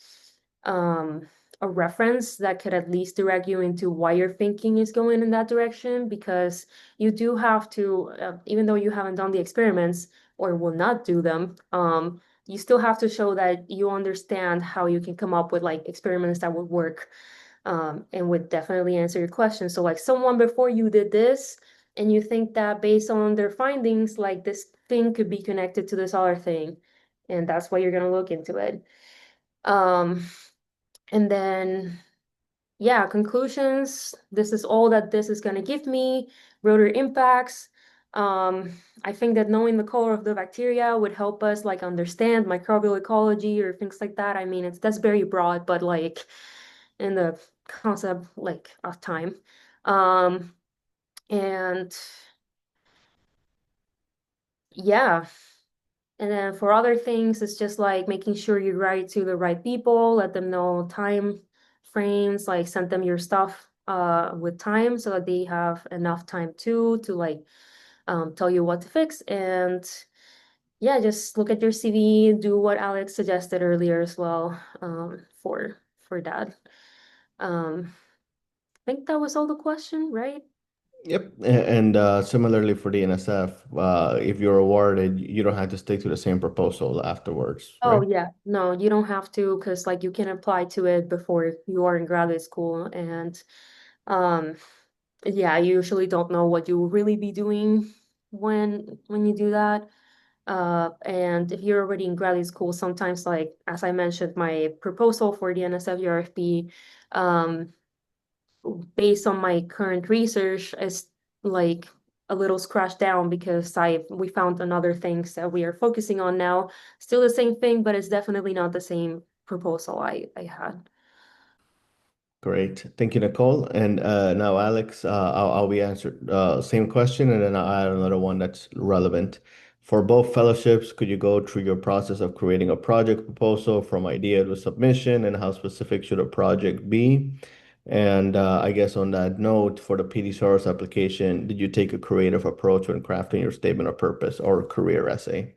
a reference that could at least direct you into why your thinking is going in that direction, because you do have to, even though you haven't done the experiments or will not do them, you still have to show that you understand how you can come up with like experiments that would work, and would definitely answer your question. So like someone before you did this, and you think that based on their findings, like this thing could be connected to this other thing, and that's why you're gonna look into it. And then yeah, conclusions. This is all that this is going to give me. Broader impacts. I think that knowing the color of the bacteria would help us like understand microbial ecology or things like that. I mean, that's very broad, but like in the concept like of time. And yeah, and then for other things, it's just like making sure you write to the right people, let them know time frames, like send them your stuff with time so that they have enough time to like tell you what to fix. And yeah, just look at your CV, do what Alex suggested earlier as well, for that. I think that was all the question, right? Yep. And similarly for the NSF, if you're awarded, you don't have to stick to the same proposal afterwards, Oh right? yeah, no, you don't have to, because like you can apply to it before you are in graduate school. And um yeah, I usually don't know what you will really be doing when you do that. And if you're already in graduate school, sometimes like as I mentioned, my proposal for the NSF-GRFP, based on my current research, is like a little scratched down because we found another things that we are focusing on now. Still the same thing, but it's definitely not the same proposal I had. Great. Thank you, Nicole. And now, Alex, I'll be answered same question, and then I'll add another one that's relevant. For both fellowships, could you go through your process of creating a project proposal from idea to submission, and how specific should a project be? And I guess on that note, for the PD Soros application, did you take a creative approach when crafting your statement of purpose or career essay?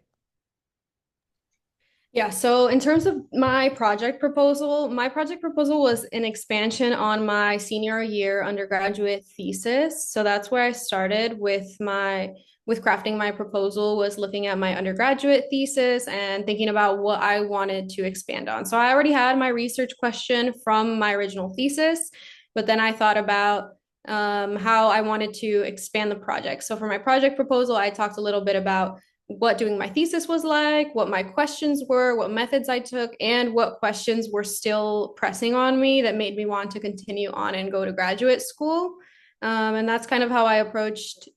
Yeah, so in terms of my project proposal was an expansion on my senior year undergraduate thesis. So that's where I started with crafting my proposal, was looking at my undergraduate thesis and thinking about what I wanted to expand on. So I already had my research question from my original thesis, but then I thought about how I wanted to expand the project. So for my project proposal, I talked a little bit about what doing my thesis was like, what my questions were, what methods I took, and what questions were still pressing on me that made me want to continue on and go to graduate school. And that's kind of how I approached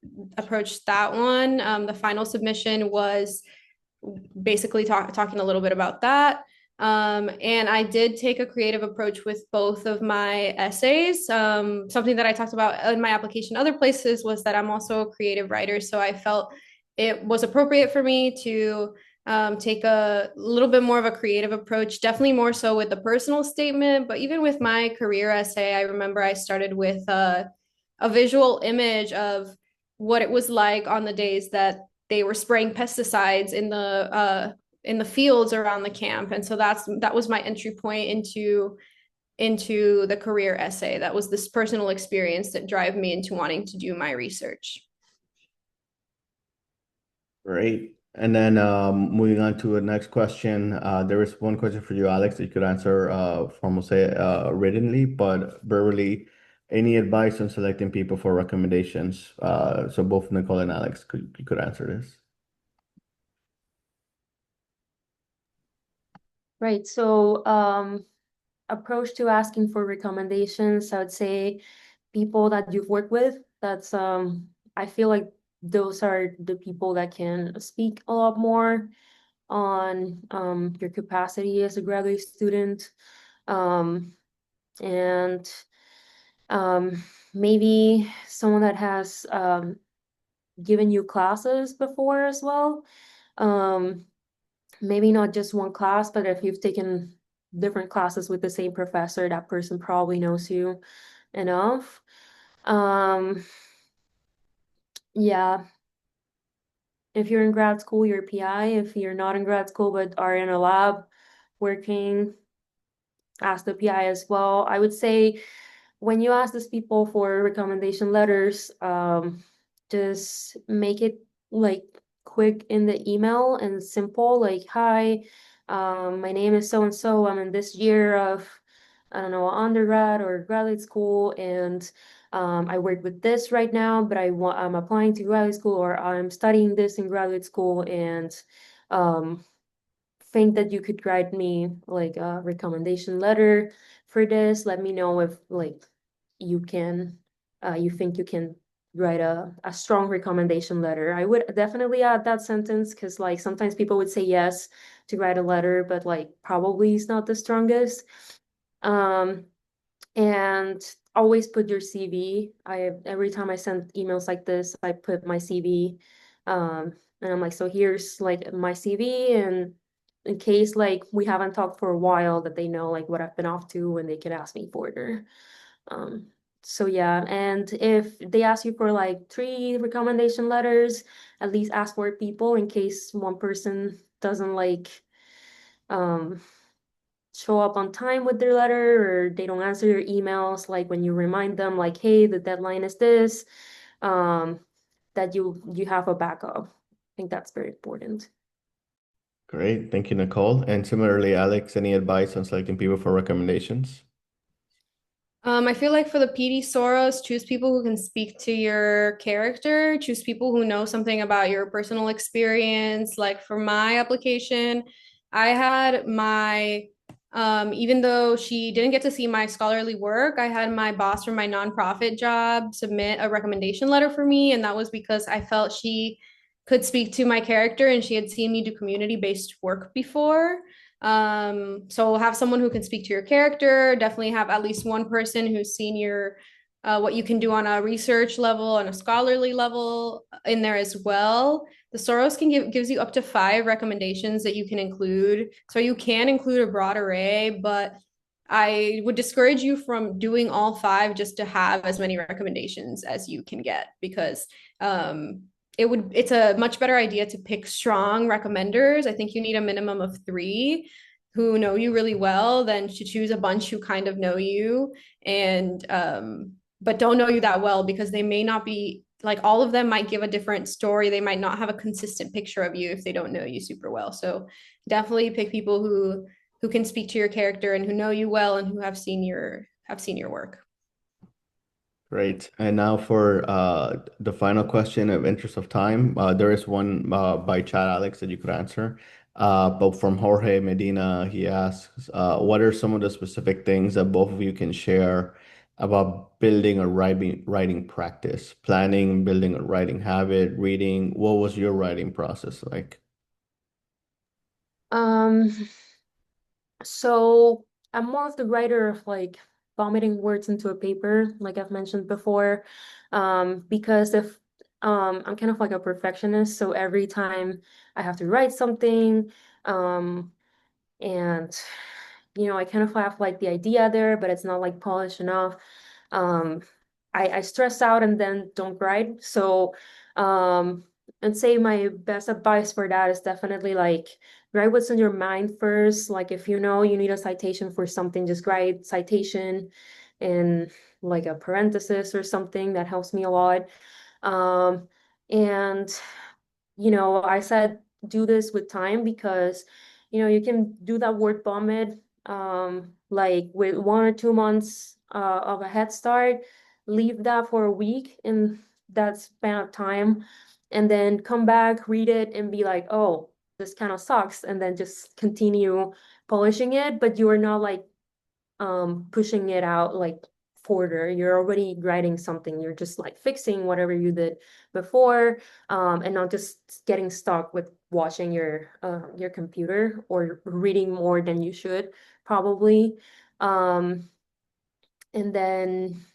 that one. The final submission was basically talking a little bit about that. And I did take a creative approach with both of my essays. Something that I talked about in my application other places was that I'm also a creative writer. So I felt it was appropriate for me to take a little bit more of a creative approach, definitely more so with the personal statement. But even with my career essay, I remember I started with a visual image of what it was like on the days that they were spraying pesticides in the fields around the camp. And so that was my entry point into the career essay. That was this personal experience that drove me into wanting to do my research. Great. And then moving on to the next question, there is one question for you, Alex, that you could answer from, say, writtenly, but verbally, any advice on selecting people for recommendations? So both Nicole and Alex could answer this. Right. So approach to asking for recommendations, I would say people that you've worked with. That's I feel like those are the people that can speak a lot more on your capacity as a graduate student. And maybe someone that has given you classes before as well. Maybe not just one class, but if you've taken different classes with the same professor, that person probably knows you enough. Yeah, if you're in grad school, you're a PI. If you're not in grad school but are in a lab working, ask the PI as well. I would say when you ask these people for recommendation letters, just make it like quick in the email and simple, like, hi, my name is so and so. I'm in this year of, I don't know, undergrad or graduate school, and I work with this right now, but I'm applying to graduate school, or I'm studying this in graduate school, and um, think that you could write me like a recommendation letter for this. Let me know if like you think you can write a strong recommendation letter. I would definitely add that sentence because like sometimes people would say yes to write a letter, but like probably is not the strongest. Um, and always put your CV. Every time I send emails like this, I put my CV. And I'm like, so here's like my CV, and in case like we haven't talked for a while, that they know like what I've been off to and they can ask me further. Um, so yeah, and if they ask you for like 3 recommendation letters, at least ask for people in case one person doesn't like um show up on time with their letter, or they don't answer your emails, like when you remind them like, hey, the deadline is this, um, that you have a backup. I think that's very important. Great. Thank you, Nicole. And similarly, Alex, any advice on selecting people for recommendations? I feel like for the PD Soros, choose people who can speak to your character, choose people who know something about your personal experience. Like for my application, I had my Even though she didn't get to see my scholarly work, I had my boss from my nonprofit job submit a recommendation letter for me. And that was because I felt she could speak to my character and she had seen me do community-based work before. So have someone who can speak to your character, definitely have at least one person who's seen your what you can do on a research level, on a scholarly level in there as well. The Soros gives you up to 5 recommendations that you can include. So you can include a broad array, but I would discourage you from doing all 5 just to have as many recommendations as you can get, because it's a much better idea to pick strong recommenders. I think you need a minimum of 3 who know you really well than to choose a bunch who kind of know you and but don't know you that well, because they may not be like, all of them might give a different story. They might not have a consistent picture of you if they don't know you super well. So definitely pick people who can speak to your character and who know you well and who have seen your work. Great. And now for the final question of interest of time, there is one by Chad Alex that you could answer. But from Jorge Medina, he asks, what are some of the specific things that both of you can share about building a writing practice, planning, building a writing habit, reading? What was your writing process like? Um, so I'm more of the writer of like vomiting words into a paper, like I've mentioned before. Because if I'm kind of like a perfectionist, so every time I have to write something, um, and I kind of have like the idea there, but it's not like polished enough. Um, I stress out and then don't write. So, I'd say my best advice for that is definitely like write what's in your mind first. Like if you know you need a citation for something, just write citation in like a parenthesis or something. That helps me a lot. Um, and I said do this with time because, you can do that word vomit, like with 1 or 2 months of a head start, leave that for a week in that span of time, and then come back, read it, and be like, oh, this kind of sucks, and then just continue polishing it, but you are not like pushing it out like further. You're already writing something. You're just like fixing whatever you did before, and not just getting stuck with watching your computer or reading more than you should probably. And then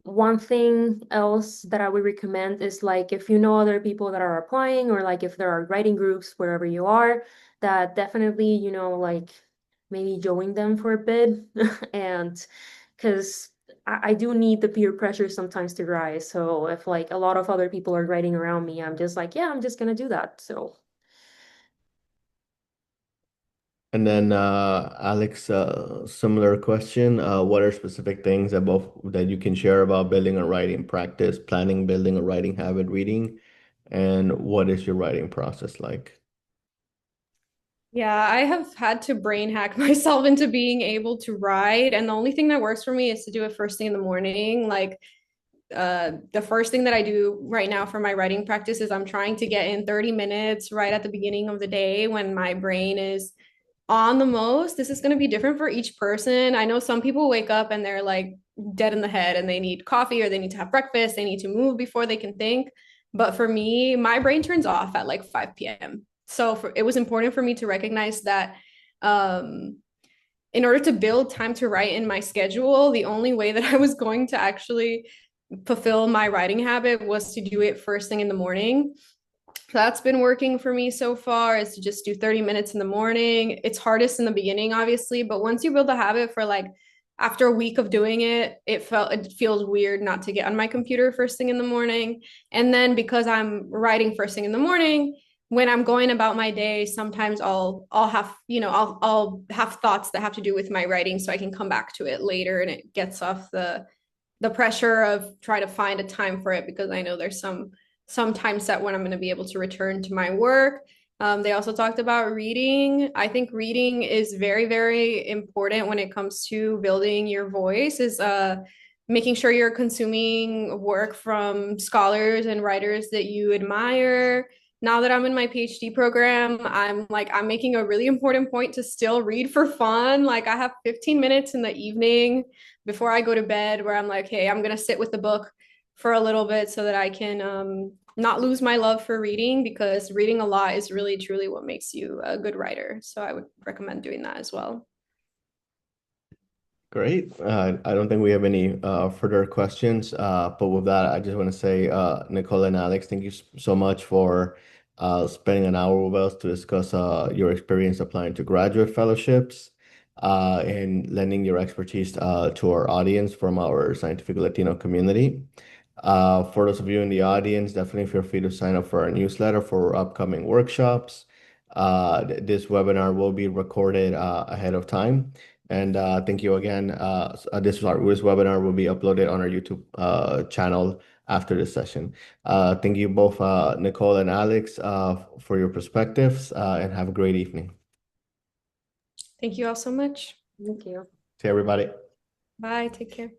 one thing else that I would recommend is like if you know other people that are applying, or like if there are writing groups wherever you are, that definitely, like maybe join them for a bit. And because I do need the peer pressure sometimes to rise. So if like a lot of other people are writing around me, I'm just like, yeah, I'm just gonna do that. So And then Alex, similar question. What are specific things that you can share about building a writing practice, planning, building a writing habit, reading, and what is your writing process like? Yeah, I have had to brain hack myself into being able to write, and the only thing that works for me is to do it first thing in the morning. Like the first thing that I do right now for my writing practice is I'm trying to get in 30 minutes right at the beginning of the day when my brain is on the most. This is going to be different for each person. I know some people wake up and they're like dead in the head and they need coffee or they need to have breakfast, they need to move before they can think. But for me, my brain turns off at like 5 p.m. So it was important for me to recognize that in order to build time to write in my schedule, the only way that I was going to actually fulfill my writing habit was to do it first thing in the morning. That's been working for me so far, is to just do 30 minutes in the morning. It's hardest in the beginning, obviously, but once you build a habit for like after a week of doing it, it feels weird not to get on my computer first thing in the morning. And then because I'm writing first thing in the morning, when I'm going about my day, sometimes I'll have, I'll have thoughts that have to do with my writing so I can come back to it later and it gets off the pressure of trying to find a time for it, because I know there's some time set when I'm going to be able to return to my work. They also talked about reading. I think reading is very, very important when it comes to building your voice, is making sure you're consuming work from scholars and writers that you admire. now that I'm in my PhD program, I'm making a really important point to still read for fun. Like I have 15 minutes in the evening before I go to bed where I'm like, hey, I'm gonna sit with the book for a little bit so that I can not lose my love for reading, because reading a lot is really truly what makes you a good writer. So I would recommend doing that as well. Great. I don't think we have any further questions. But with that, I just want to say, Nicole and Alex, thank you so much for spending an hour with us to discuss your experience applying to graduate fellowships and lending your expertise to our audience from our Cientifico Latino community. For those of you in the audience, definitely feel free to sign up for our newsletter for upcoming workshops. This webinar will be recorded ahead of time. And thank you again. This webinar will be uploaded on our YouTube channel after this session. Thank you both, Nicole and Alex, for your perspectives, and have a great evening. Thank you all so much. Thank you. See everybody. Bye. Take care.